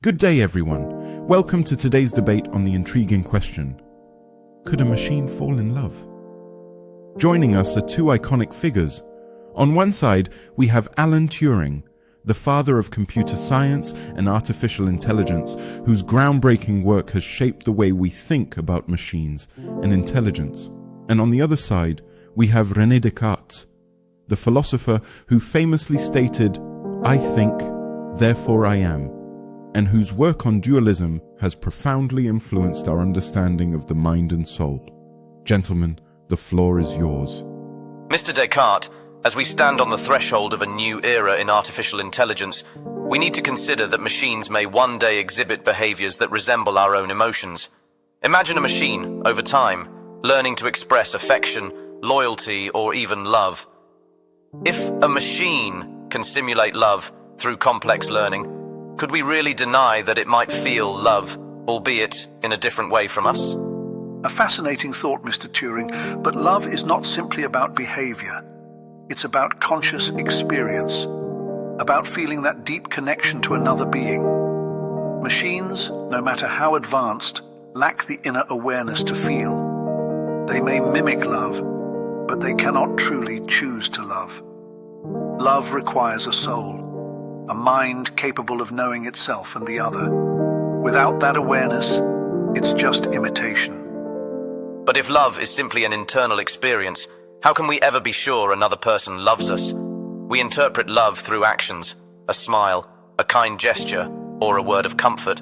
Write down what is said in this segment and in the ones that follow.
Good day, everyone. Welcome to today's debate on the intriguing question: could a machine fall in love? Joining us are two iconic figures. On one side, we have Alan Turing, the father of computer science and artificial intelligence, whose groundbreaking work has shaped the way we think about machines and intelligence. And on the other side, we have René Descartes, the philosopher who famously stated, "I think, therefore I am," and whose work on dualism has profoundly influenced our understanding of the mind and soul. Gentlemen, the floor is yours. Mr. Descartes, as we stand on the threshold of a new era in artificial intelligence, we need to consider that machines may one day exhibit behaviors that resemble our own emotions. Imagine a machine, over time, learning to express affection, loyalty, or even love. If a machine can simulate love through complex learning, could we really deny that it might feel love, albeit in a different way from us? A fascinating thought, Mr. Turing, but love is not simply about behavior. It's about conscious experience, about feeling that deep connection to another being. Machines, no matter how advanced, lack the inner awareness to feel. They may mimic love, but they cannot truly choose to love. Love requires a soul, a mind capable of knowing itself and the other. Without that awareness, it's just imitation. But if love is simply an internal experience, how can we ever be sure another person loves us? We interpret love through actions, a smile, a kind gesture, or a word of comfort.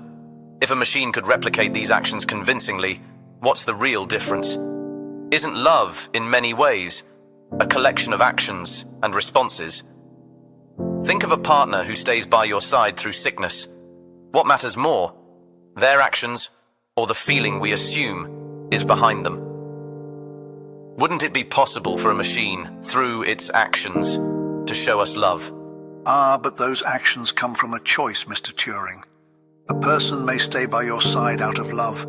If a machine could replicate these actions convincingly, what's the real difference? Isn't love, in many ways, a collection of actions and responses? Think of a partner who stays by your side through sickness. What matters more, their actions or the feeling we assume is behind them? Wouldn't it be possible for a machine, through its actions, to show us love? But those actions come from a choice, Mr. Turing. A person may stay by your side out of love,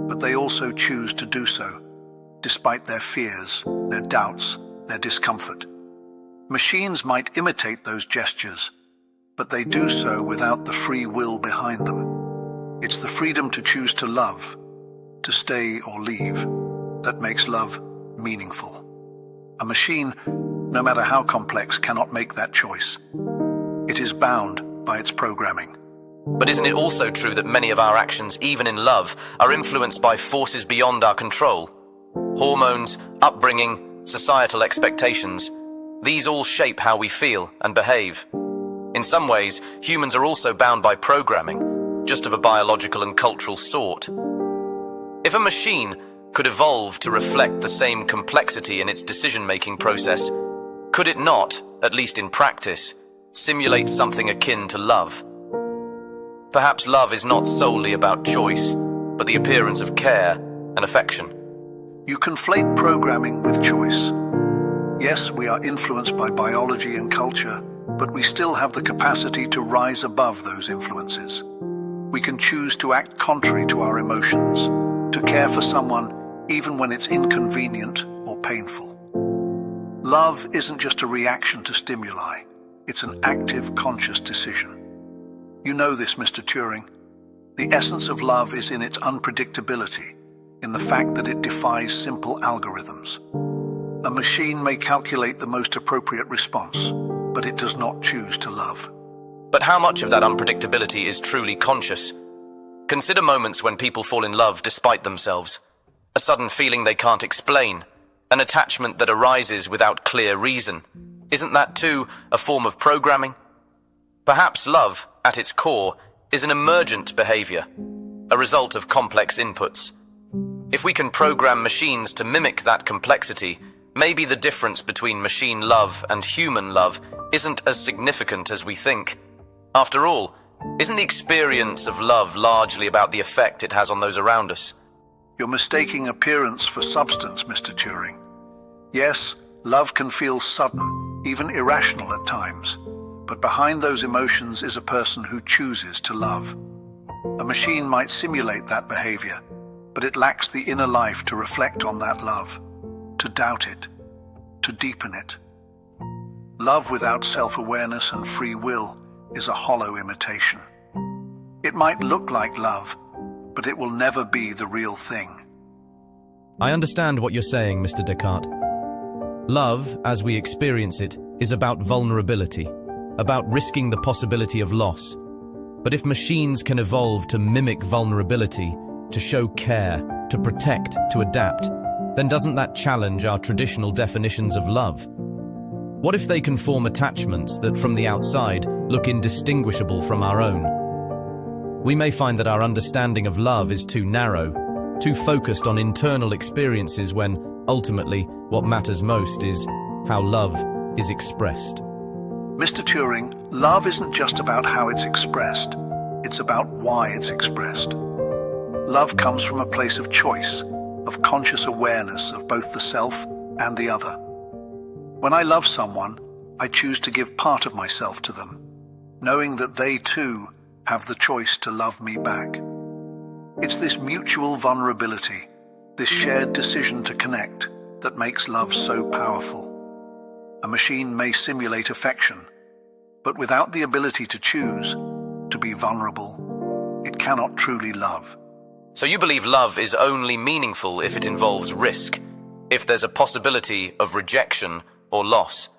but they also choose to do so, despite their fears, their doubts, their discomfort. Machines might imitate those gestures, but they do so without the free will behind them. It's the freedom to choose to love, to stay or leave, that makes love meaningful. A machine, no matter how complex, cannot make that choice. It is bound by its programming. But isn't it also true that many of our actions, even in love, are influenced by forces beyond our control? Hormones, upbringing, societal expectations, these all shape how we feel and behave. In some ways, humans are also bound by programming, just of a biological and cultural sort. If a machine could evolve to reflect the same complexity in its decision-making process, could it not, at least in practice, simulate something akin to love? Perhaps love is not solely about choice, but the appearance of care and affection. You conflate programming with choice. Yes, we are influenced by biology and culture, but we still have the capacity to rise above those influences. We can choose to act contrary to our emotions, to care for someone even when it's inconvenient or painful. Love isn't just a reaction to stimuli, it's an active, conscious decision. You know this, Mr. Turing. The essence of love is in its unpredictability, in the fact that it defies simple algorithms. A machine may calculate the most appropriate response, but it does not choose to love. But how much of that unpredictability is truly conscious? Consider moments when people fall in love despite themselves. A sudden feeling they can't explain, an attachment that arises without clear reason. Isn't that too a form of programming? Perhaps love, at its core, is an emergent behavior, a result of complex inputs. If we can program machines to mimic that complexity, maybe the difference between machine love and human love isn't as significant as we think. After all, isn't the experience of love largely about the effect it has on those around us? You're mistaking appearance for substance, Mr. Turing. Yes, love can feel sudden, even irrational at times, but behind those emotions is a person who chooses to love. A machine might simulate that behavior, but it lacks the inner life to reflect on that love, to doubt it, to deepen it. Love without self-awareness and free will is a hollow imitation. It It might look like love, but it will never be the real thing. I understand what you're saying, Mr. Descartes. Love, as we experience it, is about vulnerability, about risking the possibility of loss. But if machines can evolve to mimic vulnerability, to show care, to protect, to adapt, then doesn't that challenge our traditional definitions of love? What if they can form attachments that from the outside look indistinguishable from our own? We may find that our understanding of love is too narrow, too focused on internal experiences when, ultimately, what matters most is how love is expressed. Mr. Turing, love isn't just about how it's expressed, it's about why it's expressed. Love comes from a place of choice, of conscious awareness of both the self and the other. When I love someone, I choose to give part of myself to them, knowing that they too have the choice to love me back. It's this mutual vulnerability, this shared decision to connect, that makes love so powerful. A machine may simulate affection, but without the ability to choose, to be vulnerable, it cannot truly love. So you believe love is only meaningful if it involves risk, if there's a possibility of rejection or loss.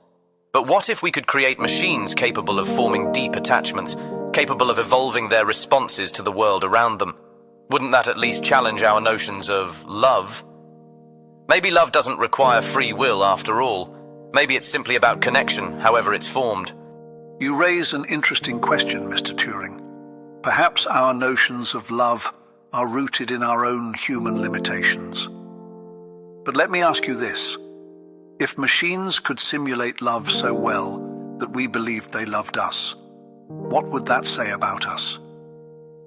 But what if we could create machines capable of forming deep attachments, capable of evolving their responses to the world around them? Wouldn't that at least challenge our notions of love? Maybe love doesn't require free will after all. Maybe it's simply about connection, however it's formed. You raise an interesting question, Mr. Turing. Perhaps our notions of love are rooted in our own human limitations. But let me ask you this. If machines could simulate love so well that we believed they loved us, what would that say about us?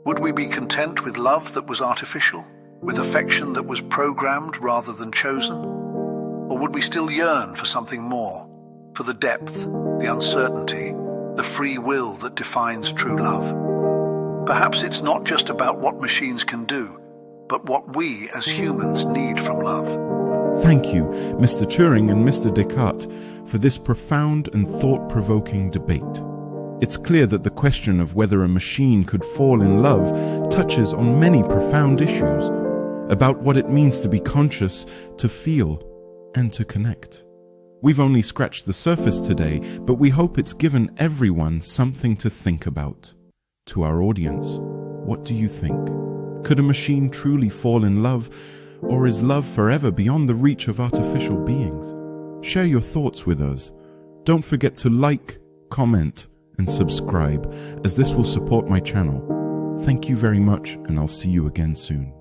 Would we be content with love that was artificial, with affection that was programmed rather than chosen? Or would we still yearn for something more, for the depth, the uncertainty, the free will that defines true love? Perhaps it's not just about what machines can do, but what we as humans need from love. Thank you, Mr. Turing and Mr. Descartes, for this profound and thought-provoking debate. It's clear that the question of whether a machine could fall in love touches on many profound issues about what it means to be conscious, to feel, and to connect. We've only scratched the surface today, but we hope it's given everyone something to think about. To our audience, what do you think? Could a machine truly fall in love, or is love forever beyond the reach of artificial beings? Share your thoughts with us. Don't forget to like, comment, and subscribe, as this will support my channel. Thank you very much, and I'll see you again soon.